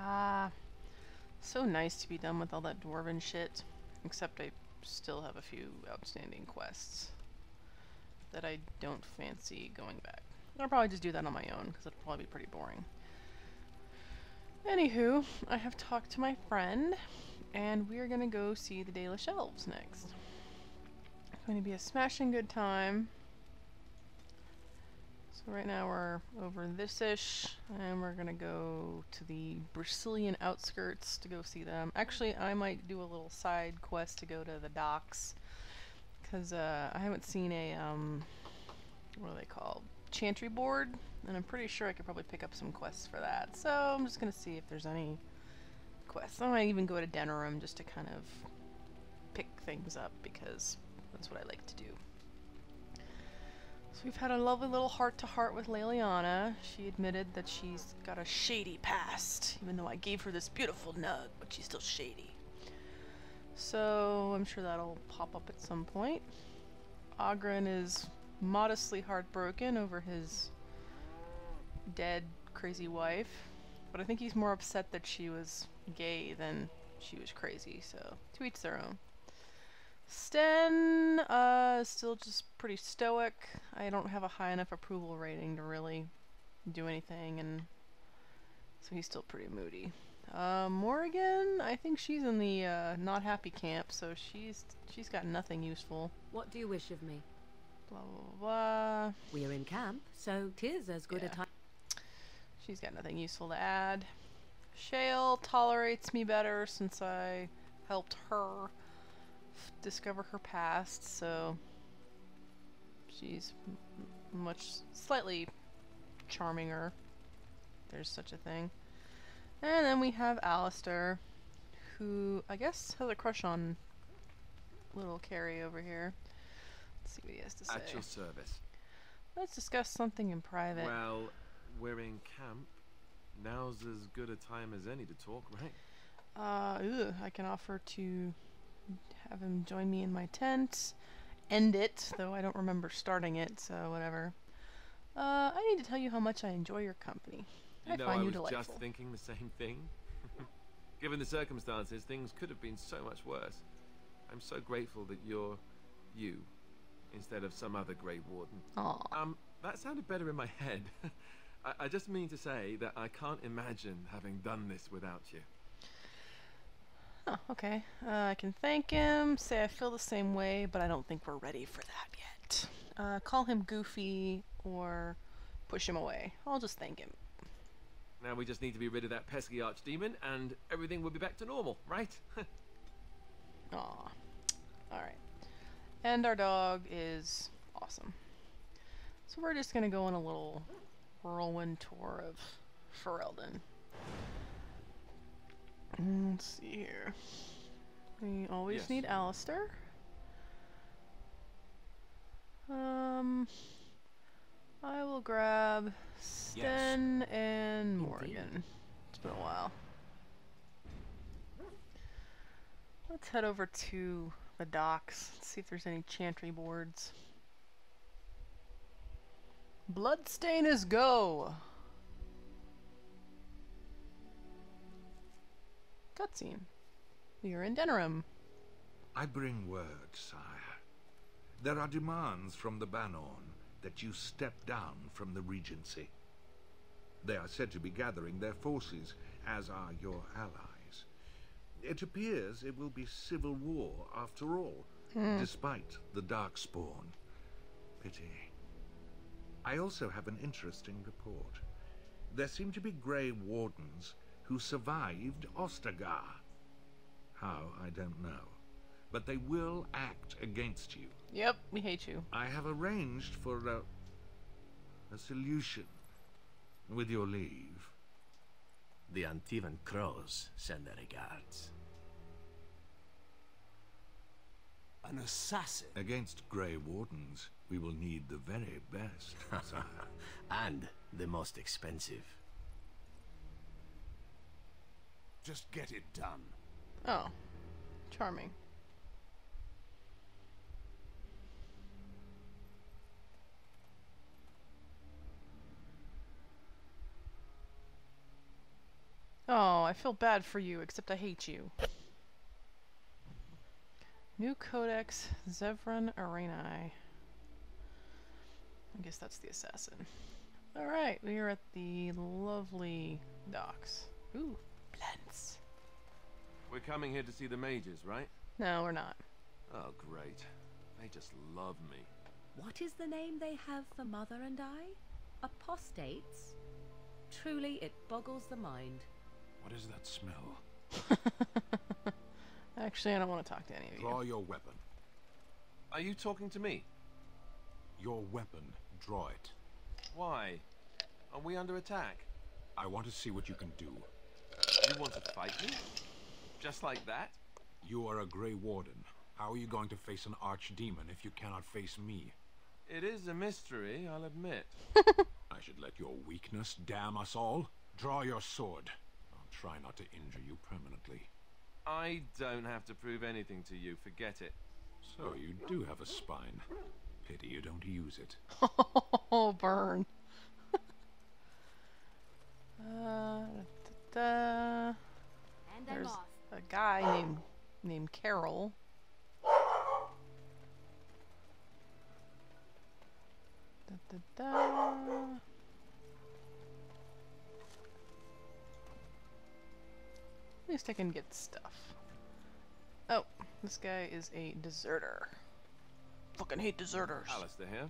Ah, so nice to be done with all that dwarven shit. Except I still have a few outstanding quests that I don't fancy going back. I'll probably just do that on my own, because it'll probably be pretty boring. Anywho, I have talked to my friend, and we're gonna go see the Dalish Elves next. It's going to be a smashing good time. So right now we're over this-ish, and we're gonna go to the Brazilian outskirts to go see them. Actually, I might do a little side quest to go to the docks, because I haven't seen a, what are they called? Chantry board, and I'm pretty sure I could probably pick up some quests for that. So I'm just gonna see if there's any quests. I might even go to Denerim just to kind of pick things up, because that's what I like to do. So we've had a lovely little heart-to-heart with Leliana. She admitted that she's got a shady past, even though I gave her this beautiful nug, but she's still shady. So I'm sure that'll pop up at some point. Ogren is modestly heartbroken over his dead, crazy wife, but I think he's more upset that she was gay than she was crazy, so to each their own. Sten is still just pretty stoic. I don't have a high enough approval rating to really do anything, and so he's still pretty moody. Morrigan, I think she's in the not happy camp, so she's got nothing useful. What do you wish of me? Blah blah blah. We are in camp, so 'tis as good a time. She's got nothing useful to add. Shale tolerates me better since I helped her discover her past, so she's slightly charminger. There's such a thing. And then we have Alistair, who I guess has a crush on little Carrie over here. Let's see what he has to say. At your service. Let's discuss something in private. Well, we're in camp. Now's as good a time as any to talk, right? I can offer to have him join me in my tent. End it, though I don't remember starting it, so whatever. I need to tell you how much I enjoy your company. I find you delightful. I was just thinking the same thing. Given the circumstances, things could have been so much worse. I'm so grateful that you're you, instead of some other Grey Warden. Aww. That sounded better in my head. I just mean to say that I can't imagine having done this without you. Oh, okay. I can thank him, say I feel the same way, but I don't think we're ready for that yet. Call him goofy or push him away. I'll just thank him. Now we just need to be rid of that pesky archdemon and everything will be back to normal, right? Aw. Alright. And our dog is awesome. So we're just gonna go on a little whirlwind tour of Ferelden. Let's see here. We always need Alistair. I will grab Sten and Morrigan. It's been a while. Let's head over to the docks. See if there's any chantry boards. Bloodstain is go! Cutscene. We are in Denerim. I bring word, sire. There are demands from the Banorn that you step down from the Regency. They are said to be gathering their forces, as are your allies. It appears it will be civil war after all, despite the Darkspawn. Pity. I also have an interesting report. There seem to be Grey Wardens who survived Ostagar. How, I don't know. But they will act against you. Yep, we hate you. I have arranged for a solution, with your leave. The Antivan Crows send their regards. An assassin? Against Grey Wardens, we will need the very best, sire. And the most expensive. Just get it done. Oh. Charming. Oh, I feel bad for you, except I hate you. New Codex, Zevran Arani. I guess that's the assassin. Alright, we are at the lovely docks. Ooh, plants. We're coming here to see the mages, right? No, we're not. Oh, great. They just love me. What is the name they have for Mother and I? Apostates? Truly, it boggles the mind. What is that smell? Actually, I don't want to talk to any of you. Draw your weapon. Are you talking to me? Your weapon. Draw it. Why? Are we under attack? I want to see what you can do. You want to fight me? Just like that? You are a Grey Warden. How are you going to face an archdemon if you cannot face me? It is a mystery, I'll admit. I should let your weakness damn us all? Draw your sword. I'll try not to injure you permanently. I don't have to prove anything to you, forget it. So you do have a spine. Pity you don't use it. Oh, burn. There's a guy named Carol. At least I can get stuff. Oh, this guy is a deserter. Fucking hate deserters. Alistair here.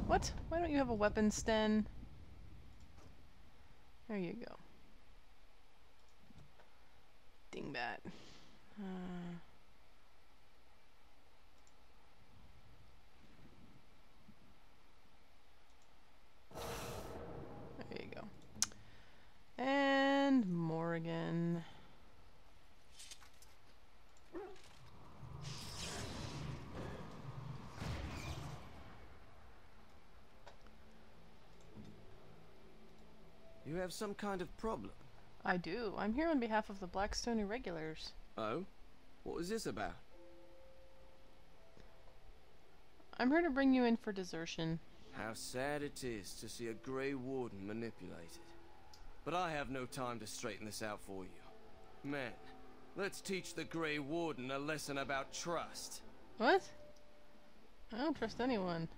What? Why don't you have a weapon, Sten? There you go. Dingbat. There you go. And Morrigan. You have some kind of problem? I do. I'm here on behalf of the Blackstone Irregulars. Oh? What was this about? I'm here to bring you in for desertion. How sad it is to see a Grey Warden manipulated. But I have no time to straighten this out for you. Men, let's teach the Grey Warden a lesson about trust. What? I don't trust anyone.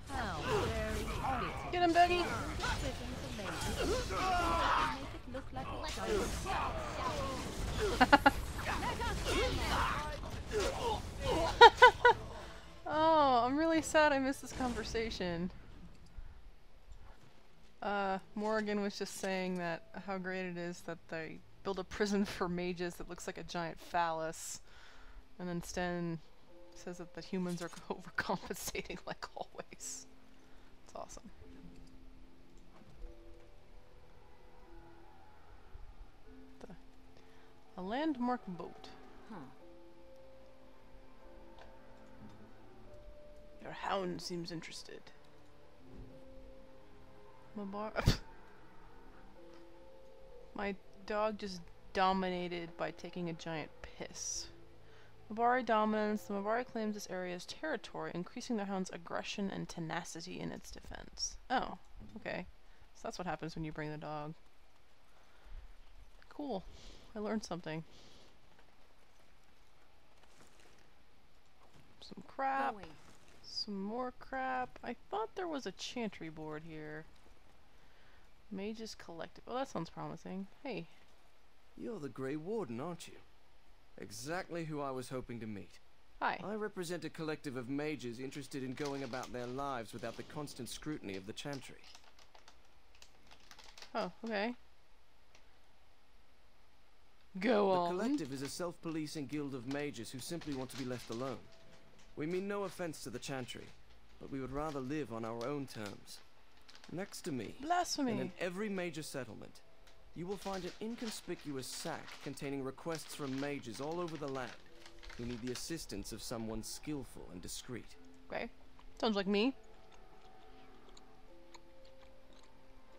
How very fitting. Get him, Dougie! Make it look like a child. Oh, I'm really sad I missed this conversation. Morrigan was just saying that how great it is that they build a prison for mages that looks like a giant phallus. And then Sten says that the humans are overcompensating like always. It's awesome. A landmark boat. Your hound seems interested. My dog just dominated by taking a giant piss. Mabari dominance. The Mabari claims this area as territory, increasing their hound's aggression and tenacity in its defense. Oh, okay. So that's what happens when you bring the dog. Cool. I learned something. Some crap. Going. Some more crap. I thought there was a chantry board here. Mages Collective. Oh, that sounds promising. Hey. You're the Grey Warden, aren't you? Exactly who I was hoping to meet. Hi. I represent a collective of mages interested in going about their lives without the constant scrutiny of the Chantry. Oh, okay. Go on. The collective is a self-policing guild of mages who simply want to be left alone. We mean no offense to the Chantry, but we would rather live on our own terms. Next to me, Blasphemy. and in every major settlement, you will find an inconspicuous sack containing requests from mages all over the land who need the assistance of someone skillful and discreet. Okay. Sounds like me.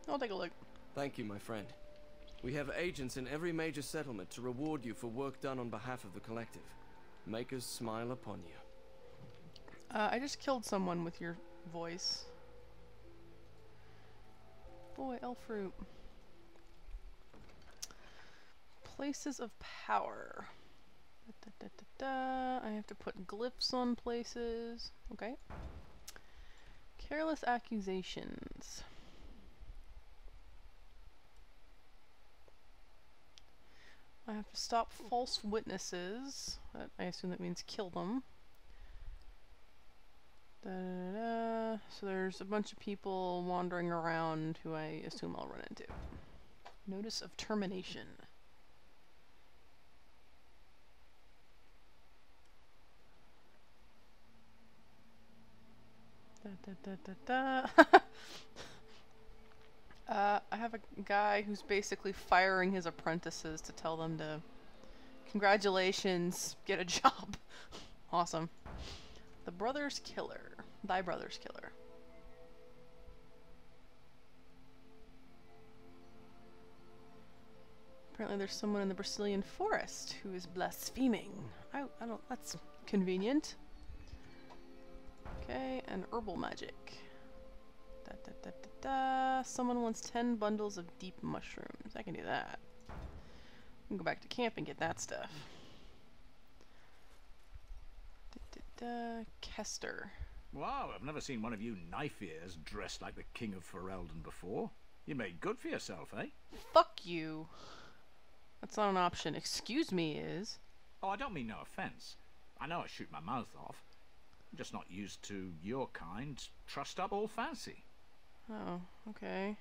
I'll take a look. Thank you, my friend. We have agents in every major settlement to reward you for work done on behalf of the collective. Make us smile upon you. I just killed someone with your voice. Boy, elf fruit. Places of power. I have to put glyphs on places. Okay. Careless accusations. I have to stop false witnesses. I assume that means kill them. So there's a bunch of people wandering around who I assume I'll run into. Notice of termination. I have a guy who's basically firing his apprentices to tell them to congratulations, get a job. Awesome. The brother's killer. Thy brother's killer. Apparently there's someone in the Brazilian forest who is blaspheming. I don't, that's convenient. Okay, and herbal magic. Someone wants 10 bundles of deep mushrooms. I can do that. I can go back to camp and get that stuff. Kester. Wow, I've never seen one of you knife ears dressed like the King of Ferelden before. You made good for yourself, eh? Fuck you. That's not an option. Excuse me is. Oh, I don't mean no offense. I know I shoot my mouth off. I'm just not used to your kind, trussed up all fancy. Oh, okay.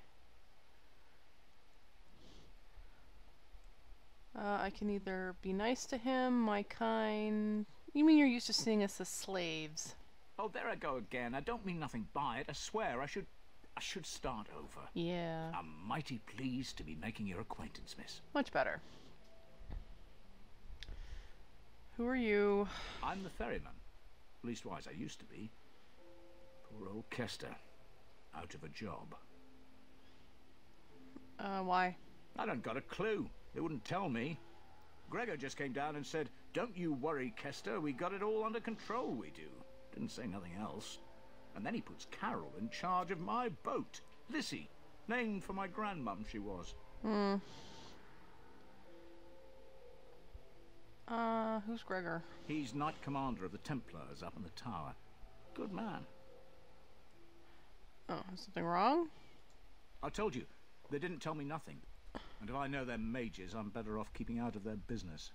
I can either be nice to him, my kind... You mean you're used to seeing us as slaves? Oh, there I go again. I don't mean nothing by it. I swear I should start over. Yeah. I'm mighty pleased to be making your acquaintance, miss. Much better. Who are you? I'm the ferryman. Leastwise, I used to be. Poor old Kester. Out of a job. Why? I don't got a clue. They wouldn't tell me. Gregor just came down and said, "Don't you worry, Kester. We got it all under control, we do." Didn't say nothing else. And then he puts Carol in charge of my boat. Lissy. Named for my grandmum, she was. Who's Gregor? He's Knight Commander of the Templars up in the tower. Good man. Oh, is something wrong? I told you, they didn't tell me nothing. And if I know they're mages, I'm better off keeping out of their business.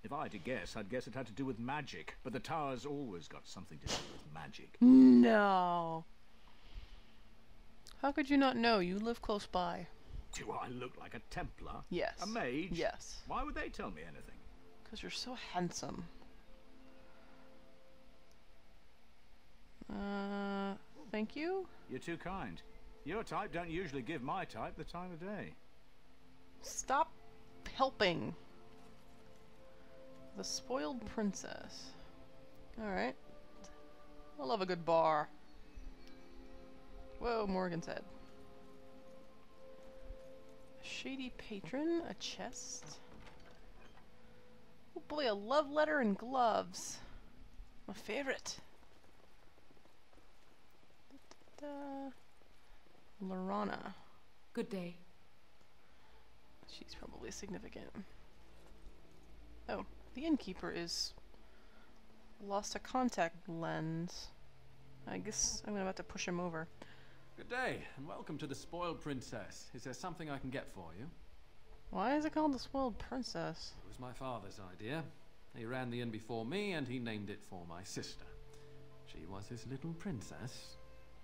If I had to guess, I'd guess it had to do with magic. But the tower's always got something to do with magic. No. How could you not know? You live close by. Do I look like a Templar? Yes. A mage? Yes. Why would they tell me anything? Because you're so handsome. Thank you? You're too kind. Your type don't usually give my type the time of day. Stop helping. The spoiled princess. Alright. I love a good bar. Whoa, Morgan's head. A shady patron, a chest. Oh boy, a love letter and gloves. My favorite. Lorana. Good day. She's probably significant. Oh, the innkeeper is lost a contact lens. I guess I'm about to push him over. Good day, and welcome to the Spoiled Princess. Is there something I can get for you? Why is it called the Spoiled Princess? It was my father's idea. He ran the inn before me, and he named it for my sister. She was his little princess.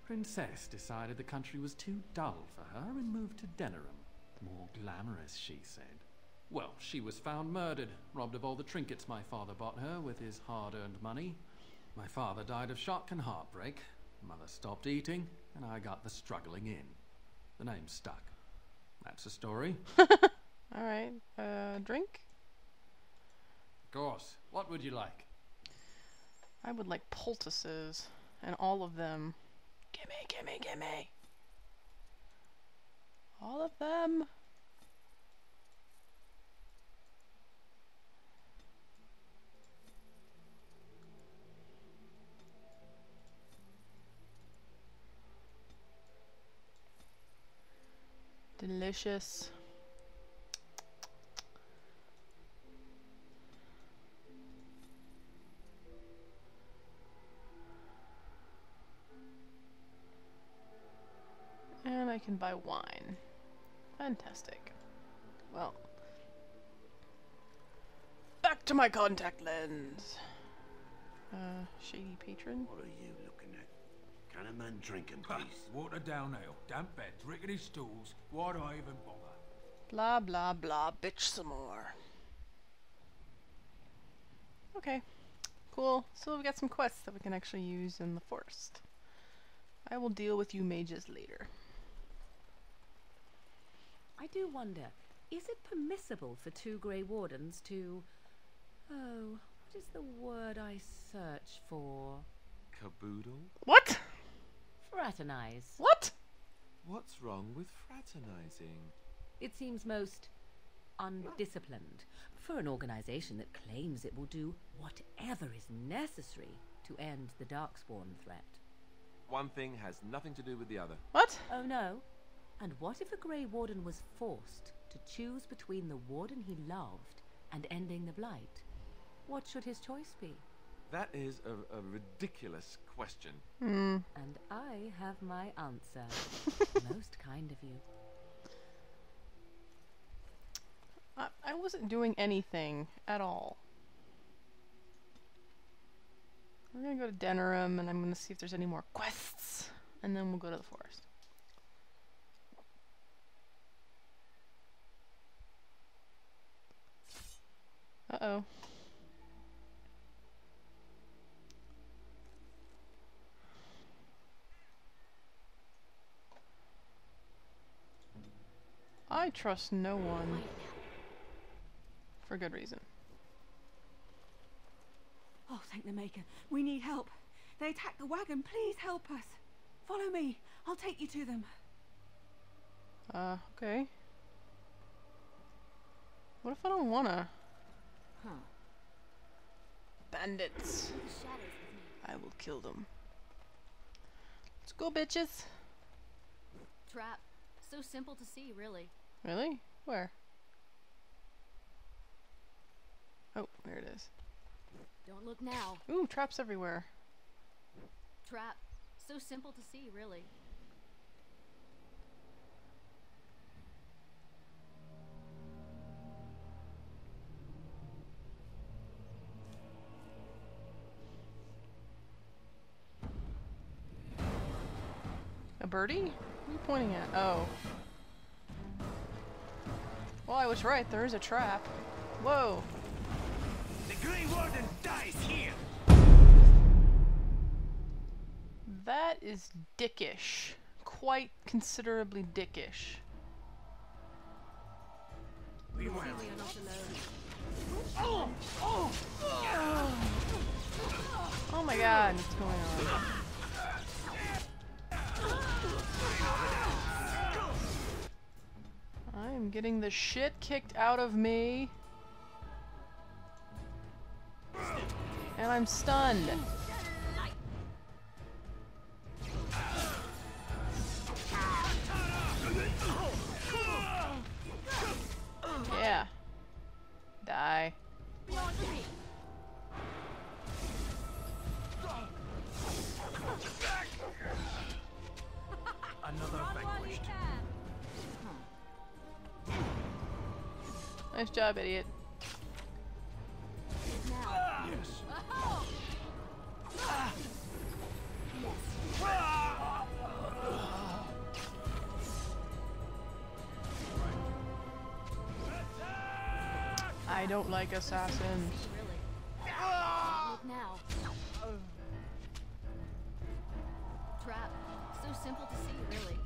Princess decided the country was too dull for her and moved to Denerim. More glamorous, she said. Well, she was found murdered, robbed of all the trinkets my father bought her with his hard-earned money. My father died of shock and heartbreak. Mother stopped eating, and I got the struggling in. The name stuck. That's the story. Alright, drink? Of course. What would you like? I would like poultices, and all of them. Gimme, gimme, gimme. All of them. Delicious. And I can buy wine. Fantastic. Well, back to my contact lens. Shady patron. What are you looking at? Can a man drink in peace? Water down ale, damp beds, rickety stools. Why do I even bother? Blah blah blah, bitch some more. Okay, cool. So we've got some quests that we can actually use in the forest. I will deal with you mages later. I do wonder, is it permissible for 2 Grey Wardens to... Oh, what is the word I search for? Caboodle? What? Fraternize. What? What's wrong with fraternizing? It seems most undisciplined for an organization that claims it will do whatever is necessary to end the Darkspawn threat. One thing has nothing to do with the other. What? Oh no? And what if a Grey Warden was forced to choose between the Warden he loved and ending the Blight? What should his choice be? That is a ridiculous question. And I have my answer. Most kind of you. I wasn't doing anything at all. We're gonna go to Denerim and I'm gonna see if there's any more quests. And then we'll go to the forest. Uh-oh. I trust no one. For good reason. Oh, thank the Maker. We need help. They attacked the wagon. Please help us. Follow me. I'll take you to them. Okay. What if I don't wanna? Huh. Bandits. I will kill them. Let's go, bitches. Trap. So simple to see, really. Really? Where? Oh, there it is. Don't look now. Ooh, traps everywhere. Trap. So simple to see, really. A birdie? What are you pointing at? Oh. Well, I was right. There is a trap. Whoa. The Grey Warden dies here! That is dickish. Quite considerably dickish. We were Oh! Oh! Oh my god, what's going on? I'm getting the shit kicked out of me. And I'm stunned. Yeah. Die. another vanquished. Nice job, idiot. Yes. I don't like assassins. Look now. Trap. So simple to see, really.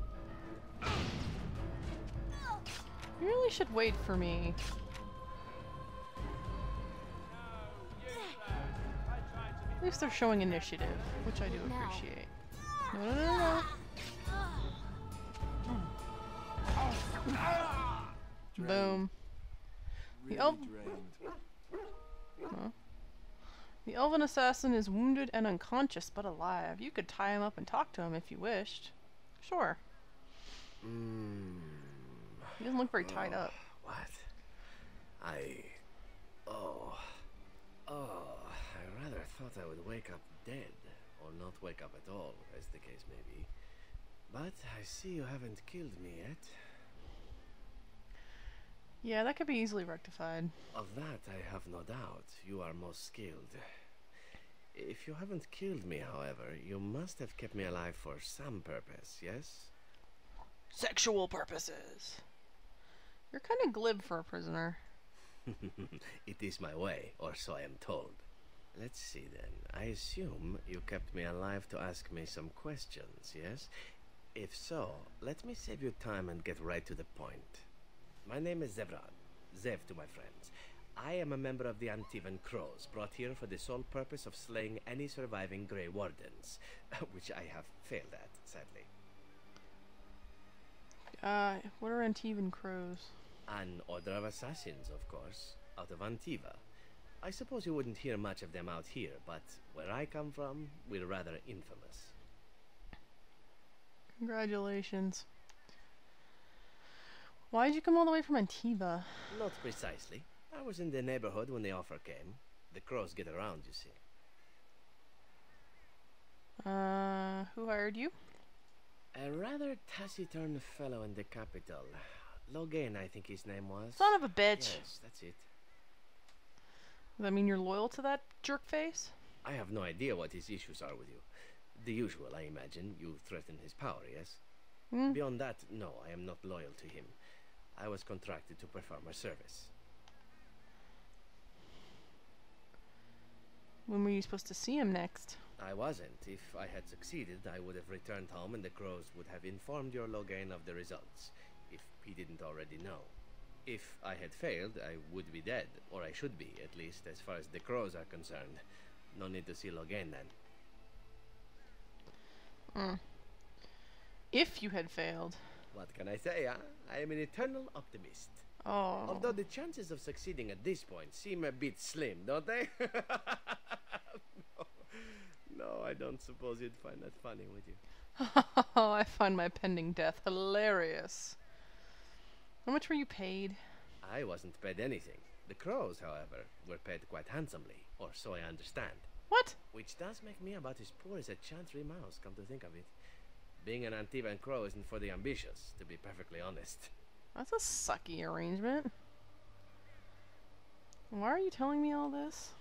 You really should wait for me. At least they're showing initiative, which I do appreciate. No, no, no, no, no. Boom. The The elven assassin is wounded and unconscious, but alive. You could tie him up and talk to him if you wished. Sure. He doesn't look very tied up. What? I rather thought I would wake up dead, or not wake up at all, as the case may be. But I see you haven't killed me yet. Yeah, that could be easily rectified. Of that I have no doubt. You are most skilled. If you haven't killed me, however, you must have kept me alive for some purpose, yes? Sexual purposes. You're kind of glib for a prisoner. It is my way, or so I am told. Let's see then. I assume you kept me alive to ask me some questions, yes? If so, let me save you time and get right to the point. My name is Zevran. Zev to my friends. I am a member of the Antivan Crows, brought here for the sole purpose of slaying any surviving Grey Wardens, which I have failed at, sadly. What are Antivan Crows? An order of assassins, of course, out of Antiva. I suppose you wouldn't hear much of them out here, but where I come from, we're rather infamous. Congratulations. Why'd you come all the way from Antiva? Not precisely. I was in the neighborhood when the offer came. The Crows get around, you see. Who hired you? A rather taciturn fellow in the capital. Loghain, I think his name was. Son of a bitch! Yes, that's it. Does that mean you're loyal to that jerk face? I have no idea what his issues are with you. The usual, I imagine. You threaten his power, yes? Beyond that, no, I am not loyal to him. I was contracted to perform a service. When were you supposed to see him next? I wasn't. If I had succeeded, I would have returned home and the Crows would have informed your Loghain of the results, if he didn't already know. If I had failed, I would be dead, or I should be, at least, as far as the Crows are concerned. No need to see Loghain then. If you had failed. What can I say, huh? I am an eternal optimist. Oh. Although the chances of succeeding at this point seem a bit slim, don't they? No, I don't suppose you'd find that funny, would you? I find my pending death hilarious. How much were you paid? I wasn't paid anything. The Crows, however, were paid quite handsomely, or so I understand. What? Which does make me about as poor as a chantry mouse, come to think of it. Being an Antivan Crow isn't for the ambitious, to be perfectly honest. That's a sucky arrangement. Why are you telling me all this?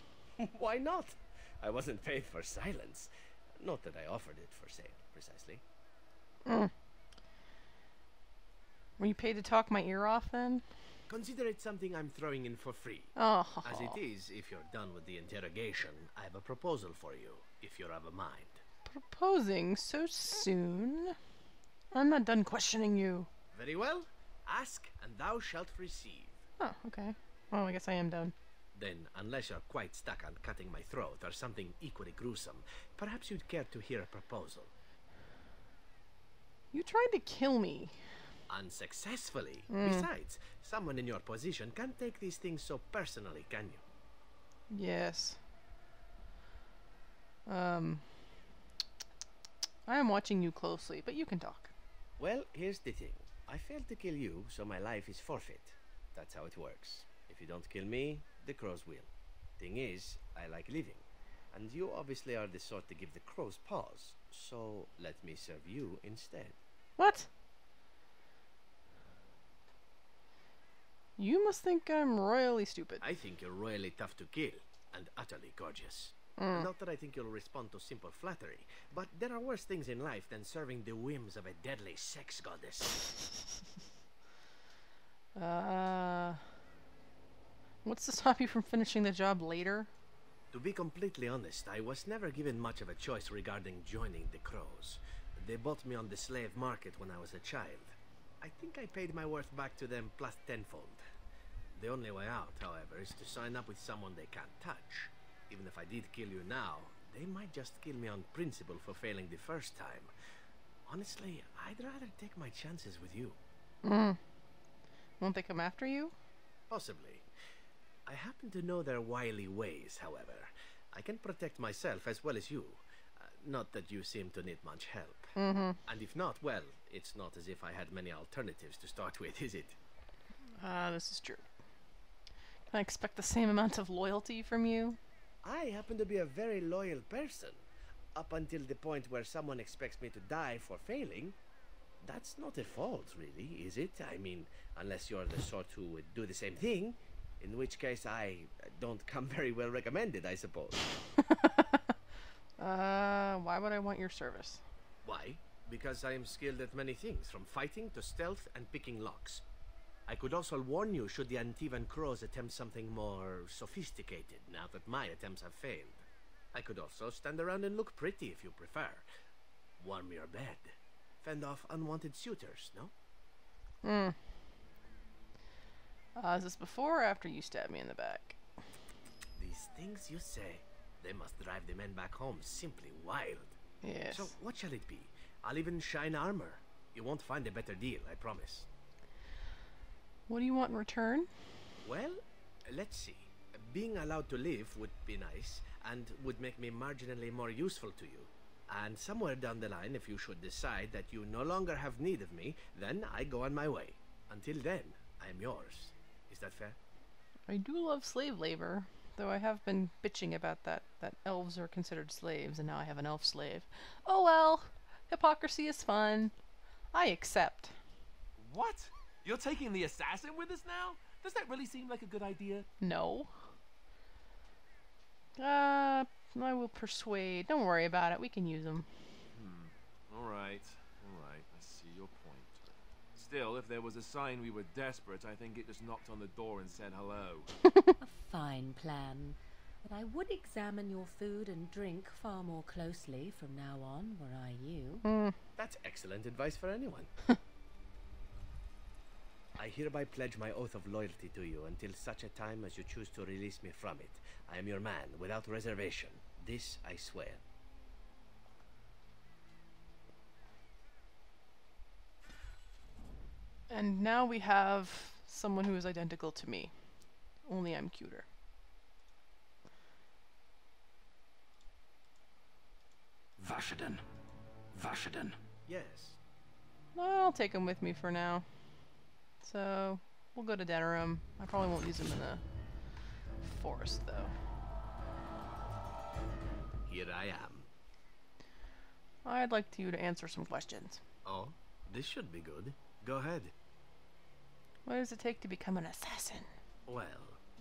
Why not? I wasn't paid for silence. Not that I offered it for sale, precisely. Were you paid to talk my ear off then? Consider it something I'm throwing in for free. Oh. As it is, if you're done with the interrogation, I have a proposal for you, if you're of a mind. Proposing so soon? I'm not done questioning you. Very well. Ask, and thou shalt receive. Oh, okay. Well, I guess I am done. Then, unless you're quite stuck on cutting my throat or something equally gruesome, perhaps you'd care to hear a proposal. You tried to kill me. Unsuccessfully. Besides, someone in your position can't take these things so personally, can you? Yes. I am watching you closely, but you can talk. Well, here's the thing. I failed to kill you, so my life is forfeit. That's how it works. If you don't kill me, the Crows will. Thing is, I like living. And you obviously are the sort to give the Crows pause. So, let me serve you instead. What? You must think I'm royally stupid. I think you're royally tough to kill, and utterly gorgeous. Not that I think you'll respond to simple flattery, but there are worse things in life than serving the whims of a deadly sex goddess. What's to stop you from finishing the job later? To be completely honest, I was never given much of a choice regarding joining the Crows. They bought me on the slave market when I was a child. I think I paid my worth back to them plus tenfold. The only way out, however, is to sign up with someone they can't touch. Even if I did kill you now, they might just kill me on principle for failing the first time. Honestly, I'd rather take my chances with you. Won't they come after you? Possibly. I happen to know their wily ways, however. I can protect myself as well as you. Not that you seem to need much help. And if not, well, it's not as if I had many alternatives to start with, is it? This is true. Can I expect the same amount of loyalty from you? I happen to be a very loyal person. Up until the point where someone expects me to die for failing. That's not a fault, really, is it? I mean, unless you're the sort who would do the same thing. In which case, I don't come very well recommended, I suppose. Why would I want your service? Why? Because I am skilled at many things, from fighting to stealth and picking locks. I could also warn you should the Antivan Crows attempt something more sophisticated, now that my attempts have failed. I could also stand around and look pretty if you prefer. Warm your bed. Fend off unwanted suitors, no? Is this before or after you stabbed me in the back? These things you say, they must drive the men back home simply wild. Yes. So what shall it be? I'll even shine armor. You won't find a better deal, I promise. What do you want in return? Well, let's see. Being allowed to live would be nice, and would make me marginally more useful to you. And somewhere down the line, if you should decide that you no longer have need of me, then I go on my way. Until then, I am yours. Is that fair? I do love slave labor, though I have been bitching about that elves are considered slaves, and now I have an elf slave. Oh well, hypocrisy is fun. I accept. What? You're taking the assassin with us now? Does that really seem like a good idea? No. I will persuade. Don't worry about it. We can use them. Alright. I see your point. Still, if there was a sign we were desperate, I think it just knocked on the door and said hello. A fine plan. But I would examine your food and drink far more closely from now on, were I you. That's excellent advice for anyone. I hereby pledge my oath of loyalty to you until such a time as you choose to release me from it. I am your man, without reservation. This I swear. And now we have someone who is identical to me. Only I'm cuter. Vashaden. Yes. I'll take him with me for now. So, we'll go to Denerim. I probably won't use him in the forest, though. Here I am. I'd like you to answer some questions. Oh, this should be good. Go ahead. What does it take to become an assassin? Well,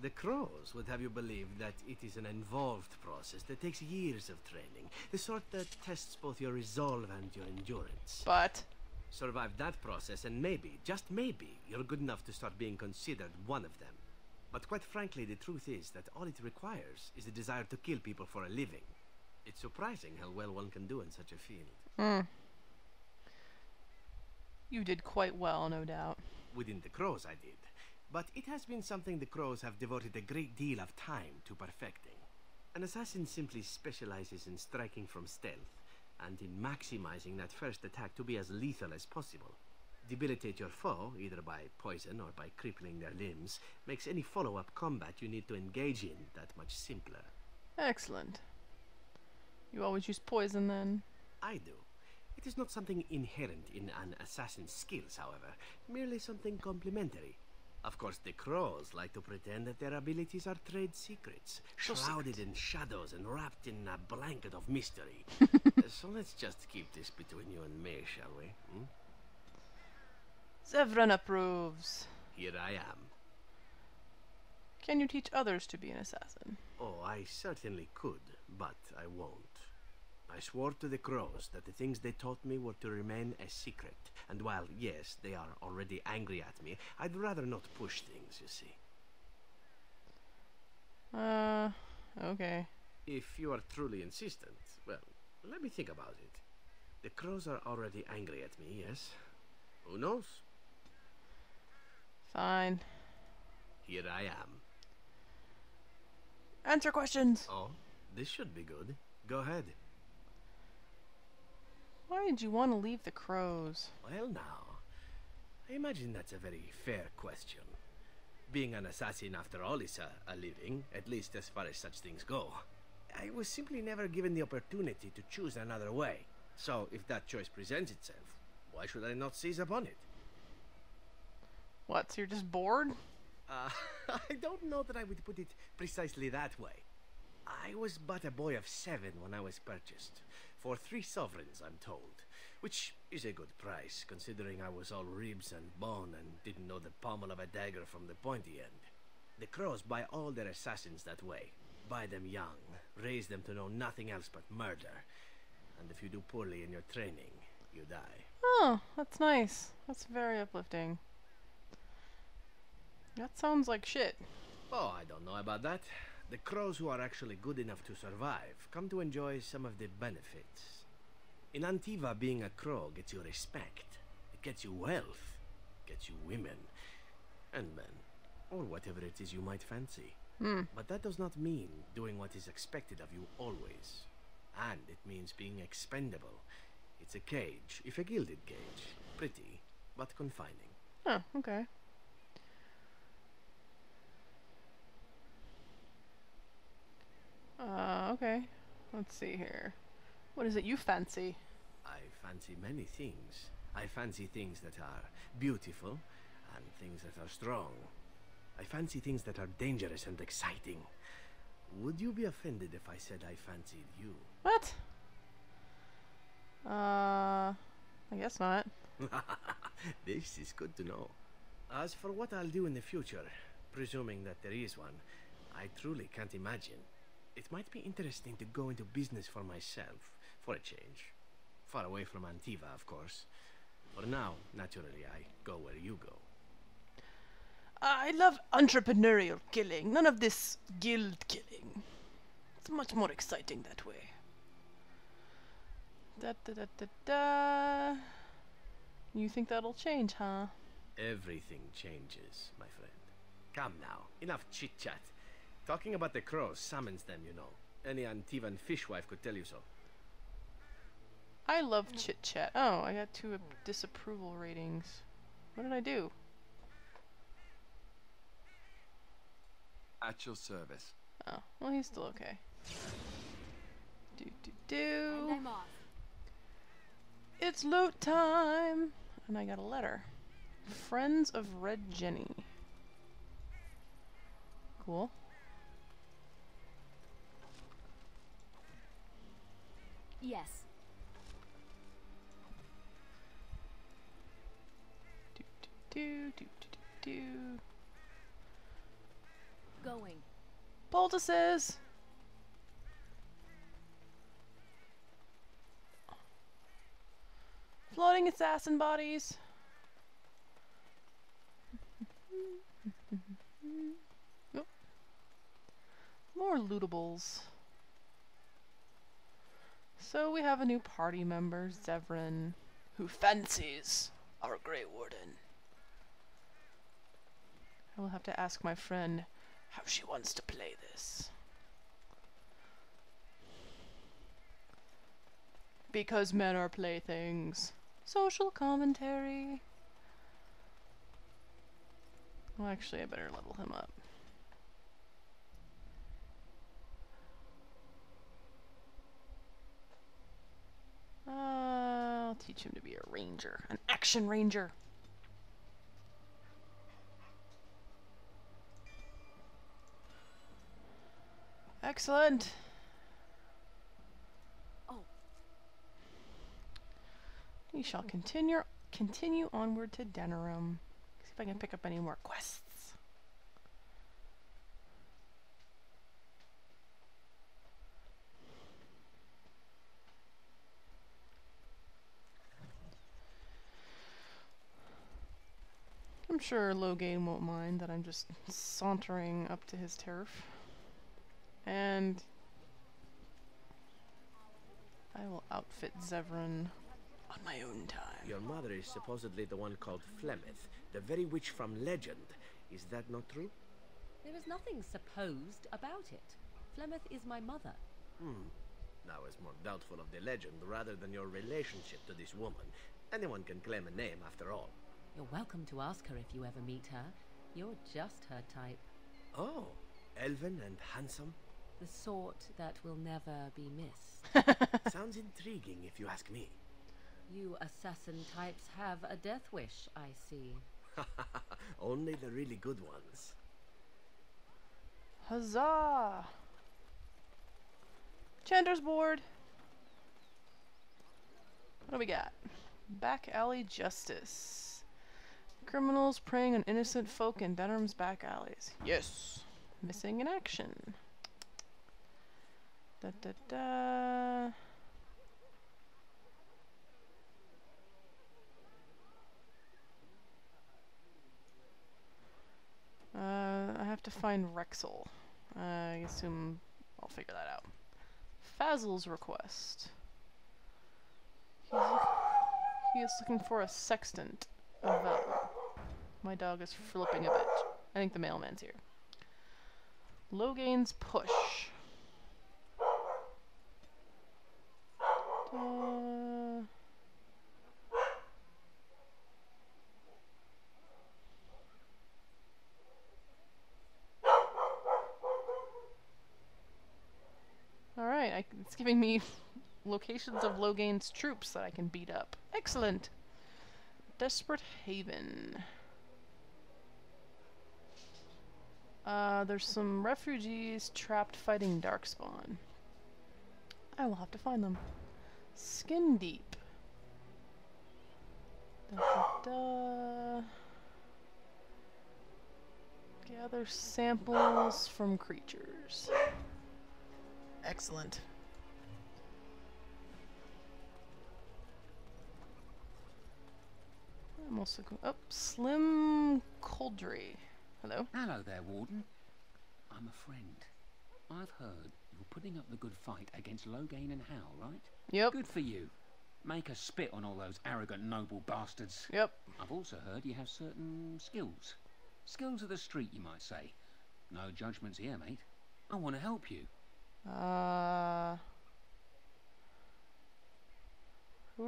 the Crows would have you believe that it is an involved process that takes years of training. The sort that tests both your resolve and your endurance. But survive that process and maybe, just maybe, you're good enough to start being considered one of them. But quite frankly, the truth is that all it requires is a desire to kill people for a living. It's surprising how well one can do in such a field. You did quite well, no doubt. Within the Crows I did. But it has been something the Crows have devoted a great deal of time to perfecting. An assassin simply specializes in striking from stealth, and in maximizing that first attack to be as lethal as possible. Debilitate your foe, either by poison or by crippling their limbs, makes any follow-up combat you need to engage in that much simpler. Excellent. You always use poison, then? I do. It is not something inherent in an assassin's skills, however, merely something complementary. Of course, the Crows like to pretend that their abilities are trade secrets, shrouded in shadows and wrapped in a blanket of mystery. So let's just keep this between you and me, shall we? Zevran approves. Here I am. Can you teach others to be an assassin? Oh, I certainly could, but I won't. I swore to the Crows that the things they taught me were to remain a secret. And while, yes, they are already angry at me, I'd rather not push things, you see. Okay. If you are truly insistent, well, let me think about it. The Crows are already angry at me, yes? Who knows? Fine. Here I am. Answer questions! Oh, this should be good. Go ahead. Why did you want to leave the Crows? Well, now, I imagine that's a very fair question. Being an assassin, after all, is a living, at least as far as such things go. I was simply never given the opportunity to choose another way. So, if that choice presents itself, why should I not seize upon it? What, so you're just bored? I don't know that I would put it precisely that way. I was but a boy of 7 when I was purchased. For 3 sovereigns, I'm told. Which is a good price, considering I was all ribs and bone and didn't know the pommel of a dagger from the pointy end. The Crows buy all their assassins that way. Buy them young, raise them to know nothing else but murder. And if you do poorly in your training, you die. Oh, that's nice. That's very uplifting. That sounds like shit. Oh, I don't know about that. The Crows who are actually good enough to survive come to enjoy some of the benefits. In Antiva, being a Crow gets you respect. It gets you wealth. Gets you women. And men. Or whatever it is you might fancy. But that does not mean doing what is expected of you always. And it means being expendable. It's a cage, if a gilded cage. Pretty, but confining. Oh, okay. Okay. Let's see here. What is it you fancy? I fancy many things. I fancy things that are beautiful and things that are strong. I fancy things that are dangerous and exciting. Would you be offended if I said I fancied you? What? I guess not. This is good to know. As for what I'll do in the future, presuming that there is one, I truly can't imagine. It might be interesting to go into business for myself, for a change. Far away from Antiva, of course. For now, naturally, I go where you go. I love entrepreneurial killing, none of this guild killing. It's much more exciting that way. Da da da da da. You think that'll change, huh? Everything changes, my friend. Come now, enough chit-chat. Talking about the Crows summons them, you know. Any Antivan fishwife could tell you so. I love chit-chat. Oh, I got 2 disapproval ratings. What did I do? At your service. Oh, well, he's still okay. Do. And I'm off. It's loot time! And I got a letter. Friends of Red Jenny. Cool. Yes. Do. Going. Poultices! Floating assassin bodies. Oh. More lootables. So we have a new party member, Zevran, who fancies our Grey Warden. I will have to ask my friend how she wants to play this. Because men are playthings. Social commentary. Well, actually, I better level him up. I'll teach him to be a ranger. An action ranger. Excellent. Oh. We shall continue onward to Denerim. See if I can pick up any more quests. I'm sure Loghain won't mind that I'm just sauntering up to his turf. And I will outfit Zevran on my own time. Your mother is supposedly the one called Flemeth, the very witch from legend. Is that not true? There is nothing supposed about it. Flemeth is my mother. I was more doubtful of the legend rather than your relationship to this woman. Anyone can claim a name after all. You're welcome to ask her if you ever meet her. You're just her type. Oh, elven and handsome? The sort that will never be missed. Sounds intriguing if you ask me. You assassin types have a death wish, I see. Only the really good ones. Huzzah! Chanter's board. What do we got? Back alley justice. Criminals preying on innocent folk in Denerim's back alleys. Yes. Missing in action. Da da da. I have to find Rexel. I assume I'll figure that out. Fazl's request. He is looking for a sextant of valor. My dog is flipping a bit. I think the mailman's here. Loghain's push. Alright, it's giving me locations of Loghain's troops that I can beat up. Excellent! Desperate Haven. There's some refugees trapped fighting Darkspawn. I will have to find them. Skin Deep. Da, da, da. Gather samples from creatures. Excellent. I'm also going up. Slim Coldry. Hello. Hello there, Warden. I'm a friend. I've heard you're putting up the good fight against Loghain and Hal, right? Yep. Good for you. Make us spit on all those arrogant noble bastards. Yep. I've also heard you have certain skills. Skills of the street, you might say. No judgments here, mate. I want to help you. Who are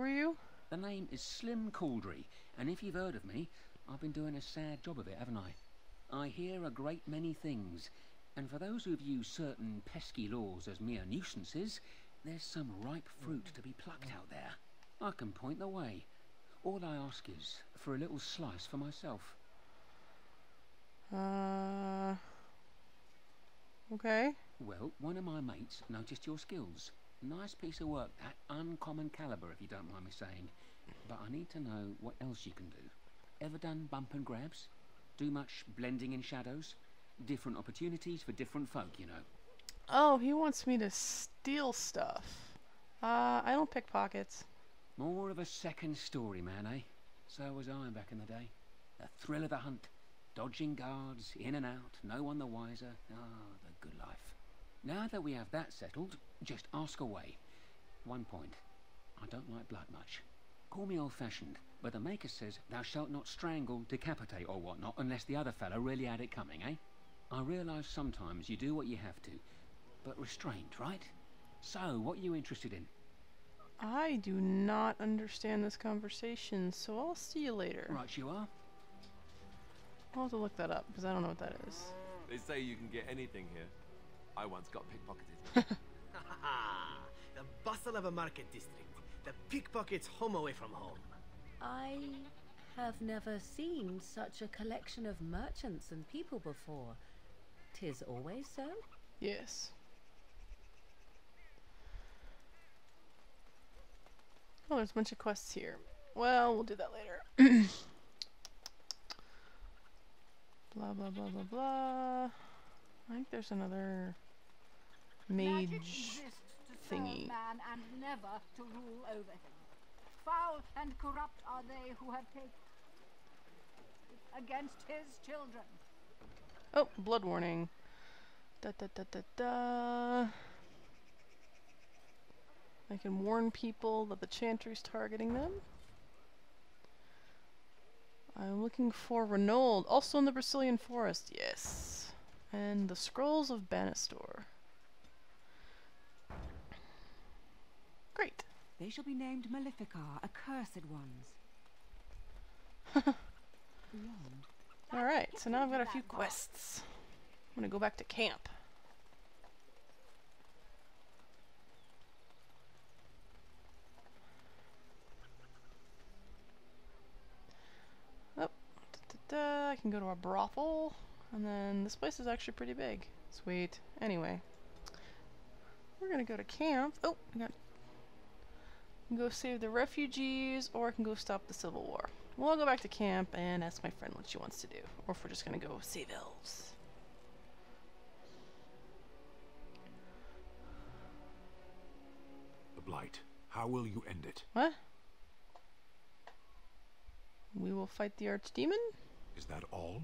you? The name is Slim Coldry, and if you've heard of me, I've been doing a sad job of it, haven't I? I hear a great many things, and for those who view certain pesky laws as mere nuisances, there's some ripe fruit to be plucked out there. I can point the way. All I ask is for a little slice for myself. Okay. Well, one of my mates noticed your skills. Nice piece of work, that. Uncommon caliber, if you don't mind me saying. But I need to know what else you can do. Ever done bump and grabs? Do much blending in shadows? Different opportunities for different folk, you know. Oh, he wants me to steal stuff. I don't pickpockets. More of a second story man, eh? So was I back in the day. The thrill of the hunt. Dodging guards, in and out, no one the wiser. Ah, the good life. Now that we have that settled, just ask away. One point. I don't like blood much. Call me old-fashioned, but the Maker says thou shalt not strangle, decapitate or whatnot unless the other fella really had it coming, eh? I realise sometimes you do what you have to, but restrained, right? So, what are you interested in? I do not understand this conversation, so I'll see you later. Right you are. I'll have to look that up, because I don't know what that is. They say you can get anything here. I once got pickpocketed. The bustle of a market district. The pickpockets home away from home. I have never seen such a collection of merchants and people before. 'Tis always so? Yes. Oh, there's a bunch of quests here. Well, we'll do that later. Blah, blah, blah, blah, blah. I think there's another mage thingy. Man and never to rule over him. Foul and corrupt are they who have taken against his children. Oh, blood warning. Da da da da da. I can warn people that the Chantry's targeting them. I'm looking for Renauld, also in the Brazilian forest. Yes. And the Scrolls of Banastor. Great. They shall be named Maleficar, accursed ones. Alright, so now I've got a few quests. I'm gonna go back to camp. Oh, I can go to a brothel. And then this place is actually pretty big. Sweet. Anyway. We're gonna go to camp. Oh, I got... I can go save the refugees, or I can go stop the civil war. Well, I'll go back to camp and ask my friend what she wants to do. Or if we're just gonna go save elves. The Blight. How will you end it? What? We will fight the archdemon? Is that all?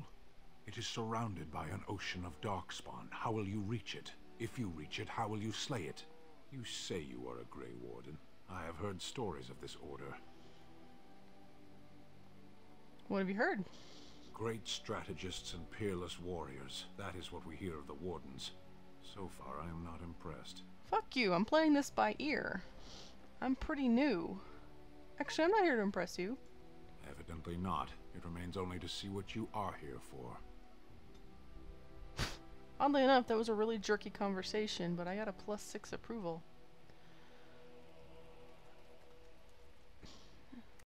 It is surrounded by an ocean of darkspawn. How will you reach it? If you reach it, how will you slay it? You say you are a Grey Warden. I have heard stories of this order. What have you heard? Great strategists and peerless warriors. That is what we hear of the Wardens. So far, I am not impressed. Fuck you, I'm playing this by ear. I'm pretty new. Actually, I'm not here to impress you. Evidently not. It remains only to see what you are here for. Oddly enough, that was a really jerky conversation, but I got a +6 approval.